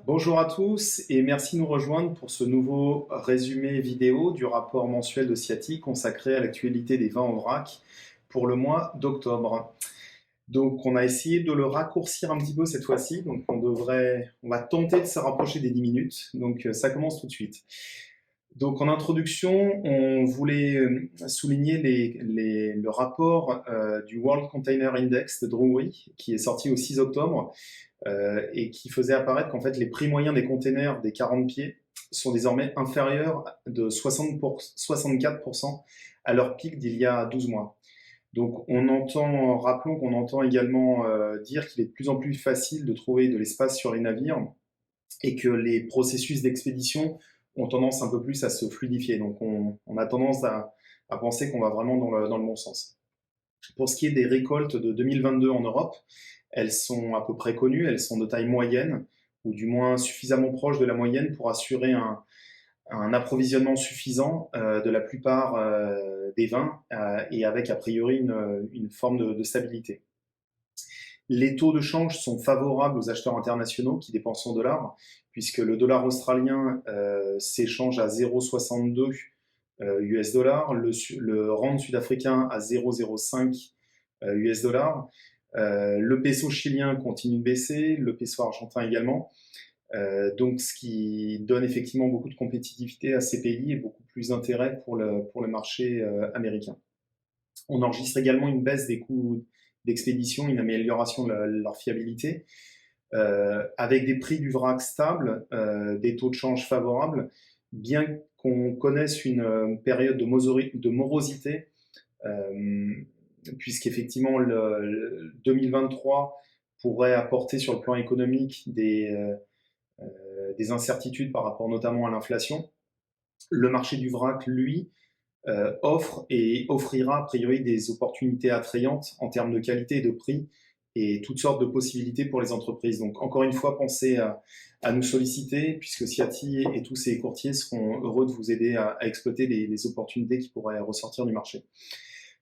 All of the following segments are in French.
Bonjour à tous et merci de nous rejoindre pour ce nouveau résumé vidéo du rapport mensuel de Ciati consacré à l'actualité des vins en vrac pour le mois d'octobre. Donc on a essayé de le raccourcir un petit peu cette fois-ci, donc on va tenter de se rapprocher des 10 minutes, donc ça commence tout de suite. Donc en introduction, on voulait souligner le rapport du World Container Index de Drewry qui est sorti au 6 octobre et qui faisait apparaître qu'en fait les prix moyens des containers des 40 pieds sont désormais inférieurs de 64% à leur pic d'il y a 12 mois. Donc rappelons qu'on entend également dire qu'il est de plus en plus facile de trouver de l'espace sur les navires et que les processus d'expédition ont tendance un peu plus à se fluidifier. Donc on a tendance à penser qu'on va vraiment dans le bon sens. Pour ce qui est des récoltes de 2022 en Europe, elles sont à peu près connues, elles sont de taille moyenne, ou du moins suffisamment proche de la moyenne pour assurer un approvisionnement suffisant de la plupart des vins et avec a priori une forme de stabilité. Les taux de change sont favorables aux acheteurs internationaux qui dépensent en dollars, puisque le dollar australien s'échange à 0,62 US dollars, le rand sud-africain à 0,05 US dollars, le peso chilien continue de baisser, le peso argentin également, donc ce qui donne effectivement beaucoup de compétitivité à ces pays et beaucoup plus d'intérêt pour le marché américain. On enregistre également une baisse des coûts d'expédition, une amélioration de leur fiabilité, avec des prix du vrac stables, des taux de change favorables, bien qu'on connaisse une période de morosité, puisqu'effectivement le 2023 pourrait apporter sur le plan économique des incertitudes par rapport notamment à l'inflation. Le marché du vrac, lui, offre et offrira a priori des opportunités attrayantes en termes de qualité et de prix et toutes sortes de possibilités pour les entreprises. Donc encore une fois, pensez à nous solliciter puisque Ciati et tous ses courtiers seront heureux de vous aider à exploiter les opportunités qui pourraient ressortir du marché.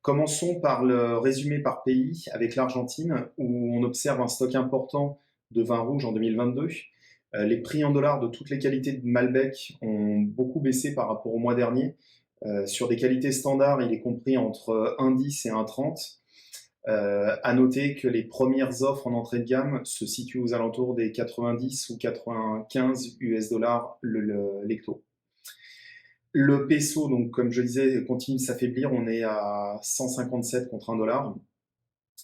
Commençons par le résumé par pays avec l'Argentine où on observe un stock important de vins rouges en 2022. Les prix en dollars de toutes les qualités de Malbec ont beaucoup baissé par rapport au mois dernier. Sur des qualités standards, il est compris entre 1,10 et 1,30. À noter que les premières offres en entrée de gamme se situent aux alentours des 90 ou 95 US dollars l'hecto. Le peso, donc comme je disais, continue de s'affaiblir. On est à 157 contre 1 dollar.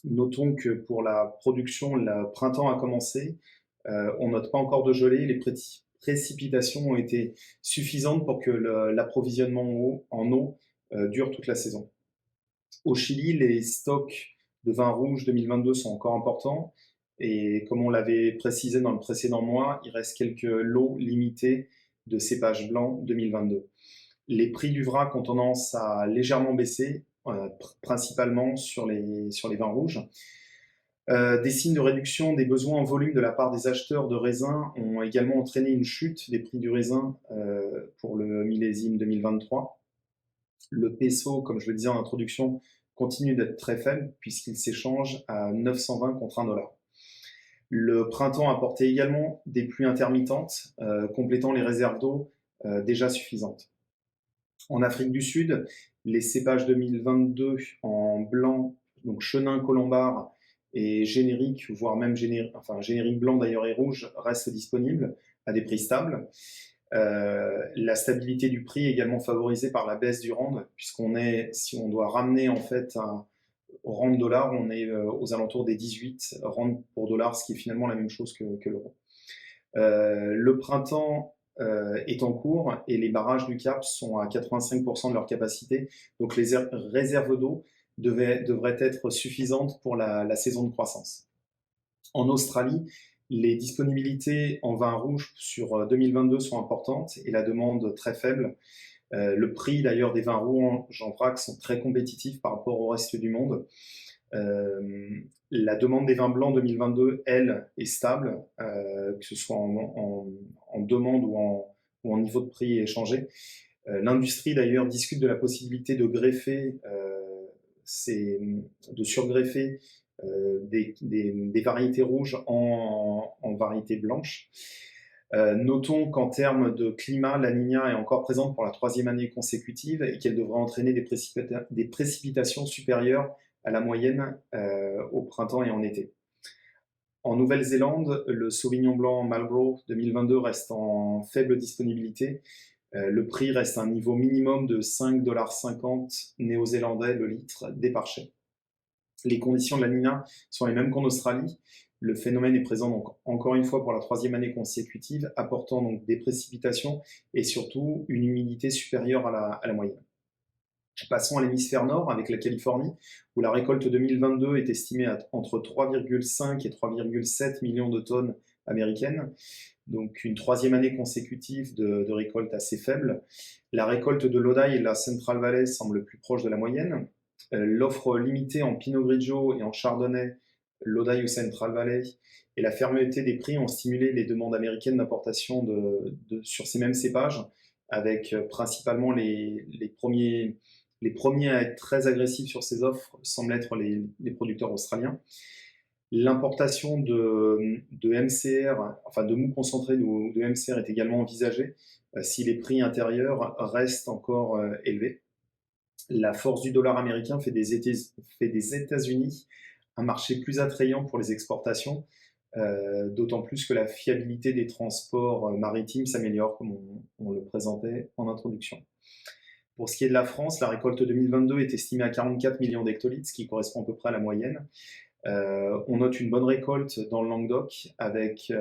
Notons que pour la production, le printemps a commencé. On note pas encore de gelée. Les précipitations ont été suffisantes pour que l'approvisionnement en eau dure toute la saison. Au Chili, les stocks de vin rouge 2022 sont encore importants et comme on l'avait précisé dans le précédent mois, il reste quelques lots limités de cépages blancs 2022. Les prix du vrac ont tendance à légèrement baisser, principalement sur les vins rouges. Des signes de réduction des besoins en volume de la part des acheteurs de raisins ont également entraîné une chute des prix du raisin pour le millésime 2023. Le peso, comme je le disais en introduction, continue d'être très faible puisqu'il s'échange à 920 contre 1 dollar. Le printemps a apporté également des pluies intermittentes, complétant les réserves d'eau déjà suffisantes. En Afrique du Sud, les cépages 2022 en blanc, donc Chenin, Colombard et générique, voire même générique blanc d'ailleurs et rouge, restent disponibles à des prix stables. La stabilité du prix est également favorisée par la baisse du rand, puisqu'on est, si on doit ramener en fait au rand dollar, on est aux alentours des 18 rands pour dollar, ce qui est finalement la même chose que l'euro. Le printemps est en cours et les barrages du Cap sont à 85% de leur capacité, donc les réserves d'eau devraient être suffisantes pour la saison de croissance. En Australie, les disponibilités en vin rouge sur 2022 sont importantes et la demande très faible. Le prix d'ailleurs des vins rouges en vrac sont très compétitifs par rapport au reste du monde. La demande des vins blancs 2022, elle, est stable, que ce soit en demande ou en niveau de prix échangé. L'industrie d'ailleurs discute de la possibilité de greffer, de surgreffer des variétés rouges en variétés blanches. Notons qu'en termes de climat, la Niña est encore présente pour la 3e année consécutive et qu'elle devrait entraîner des précipitations supérieures à la moyenne au printemps et en été. En Nouvelle-Zélande, le Sauvignon blanc Marlborough 2022 reste en faible disponibilité. Le prix reste à un niveau minimum de 5,50 $ néo-zélandais le litre déparché. Les conditions de la Niña sont les mêmes qu'en Australie. Le phénomène est présent donc encore une fois pour la 3e année consécutive, apportant donc des précipitations et surtout une humidité supérieure à la moyenne. Passons à l'hémisphère nord avec la Californie, où la récolte 2022 est estimée à entre 3,5 et 3,7 millions de tonnes américaines, donc une 3e année consécutive de récolte assez faible. La récolte de l'Odi et de la Central Valley semble plus proche de la moyenne. L'offre limitée en Pinot Grigio et en Chardonnay, l'Odi ou Central Valley, et la fermeté des prix ont stimulé les demandes américaines d'importation sur ces mêmes cépages, avec principalement les premiers à être très agressifs sur ces offres semblent être les producteurs australiens. L'importation de MCR, enfin de mou concentré ou de MCR est également envisagée si les prix intérieurs restent encore élevés. La force du dollar américain fait des États-Unis un marché plus attrayant pour les exportations, d'autant plus que la fiabilité des transports maritimes s'améliore, comme on le présentait en introduction. Pour ce qui est de la France, la récolte 2022 est estimée à 44 millions d'hectolitres, ce qui correspond à peu près à la moyenne. On note une bonne récolte dans le Languedoc avec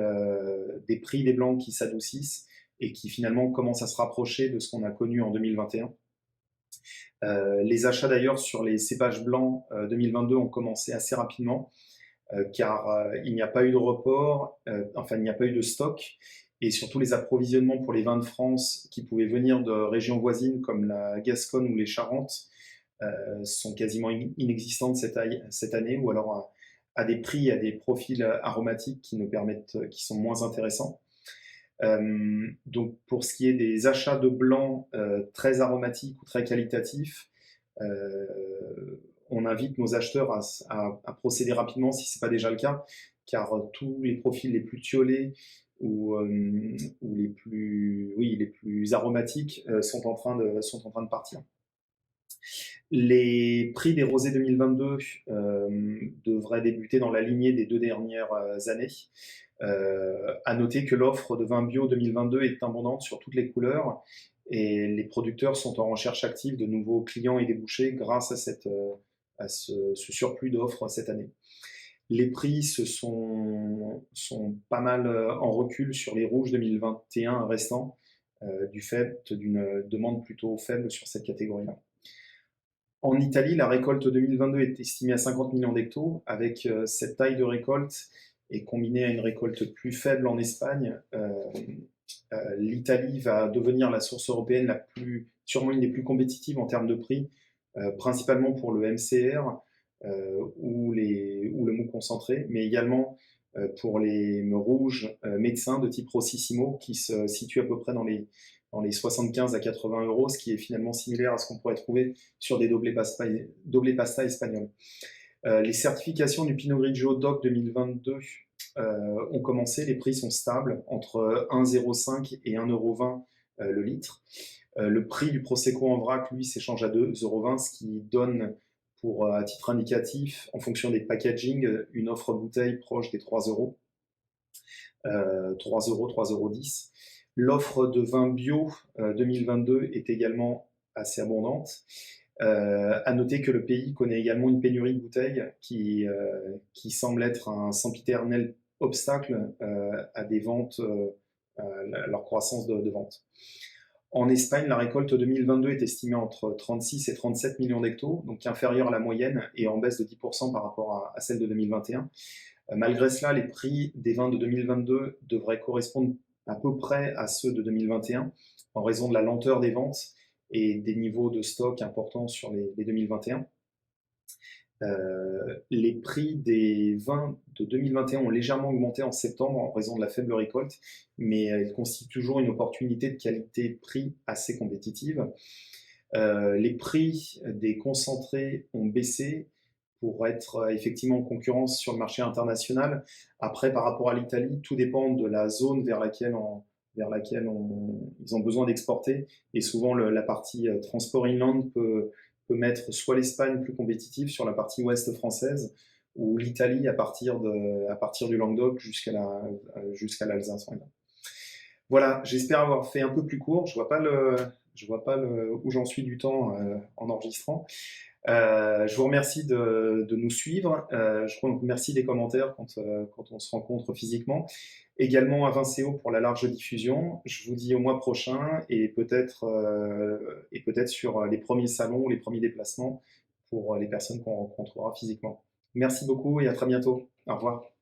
des prix des blancs qui s'adoucissent et qui finalement commencent à se rapprocher de ce qu'on a connu en 2021. Les achats d'ailleurs sur les cépages blancs 2022 ont commencé assez rapidement car il n'y a pas eu de report, enfin il n'y a pas eu de stock et surtout les approvisionnements pour les vins de France qui pouvaient venir de régions voisines comme la Gascogne ou les Charentes sont quasiment inexistantes cette année ou alors à des prix, à des profils aromatiques qui sont moins intéressants. Donc pour ce qui est des achats de blancs très aromatiques ou très qualitatifs, on invite nos acheteurs à procéder rapidement si ce n'est pas déjà le cas, car tous les profils les plus tiolés ou les plus aromatiques sont en train de partir. Les prix des rosés 2022 devraient débuter dans la lignée des 2 dernières années. À noter que l'offre de vin bio 2022 est abondante sur toutes les couleurs et les producteurs sont en recherche active de nouveaux clients et débouchés grâce à ce surplus d'offres cette année. Les prix sont pas mal en recul sur les rouges 2021 restants du fait d'une demande plutôt faible sur cette catégorie-là. En Italie, la récolte 2022 est estimée à 50 millions d'hectos. Avec cette taille de récolte et combinée à une récolte plus faible en Espagne, l'Italie va devenir la source européenne sûrement une des plus compétitives en termes de prix, principalement pour le MCR ou le mou concentré, mais également pour les rouges médecins de type Rossissimo qui se situent à peu près dans les 75 à 80 euros, ce qui est finalement similaire à ce qu'on pourrait trouver sur des doble pasta espagnols. Les certifications du Pinot Grigio DOC 2022 ont commencé, les prix sont stables, entre 1,05 et 1,20 € le litre. Le prix du Prosecco en vrac, lui, s'échange à 2,20 €, ce qui donne, à titre indicatif, en fonction des packaging, une offre bouteille proche des 3 €. 3 €, 3,10 €. L'offre de vin bio 2022 est également assez abondante. À noter que le pays connaît également une pénurie de bouteilles qui semble être un sempiternel obstacle à des ventes, à leur croissance de vente. En Espagne, la récolte 2022 est estimée entre 36 et 37 millions d'hectos, donc inférieure à la moyenne et en baisse de 10% par rapport à celle de 2021. Malgré cela, les prix des vins de 2022 devraient correspondre à peu près à ceux de 2021 en raison de la lenteur des ventes et des niveaux de stock importants sur les 2021. Les prix des vins de 2021 ont légèrement augmenté en septembre en raison de la faible récolte, mais ils constituent toujours une opportunité de qualité-prix assez compétitive. Les prix des concentrés ont baissé pour être effectivement en concurrence sur le marché international. Après, par rapport à l'Italie, tout dépend de la zone ils ont besoin d'exporter. Et souvent, la partie transport inland peut mettre soit l'Espagne plus compétitive sur la partie ouest française, ou l'Italie à partir du Languedoc jusqu'à l'Alsace. Voilà, j'espère avoir fait un peu plus court. Je vois pas où j'en suis du temps en enregistrant. Je vous remercie de nous suivre. Je vous remercie des commentaires quand on se rencontre physiquement. Également à Vincéo pour la large diffusion. Je vous dis au mois prochain et peut-être sur les premiers salons ou les premiers déplacements pour les personnes qu'on rencontrera physiquement. Merci beaucoup et à très bientôt. Au revoir.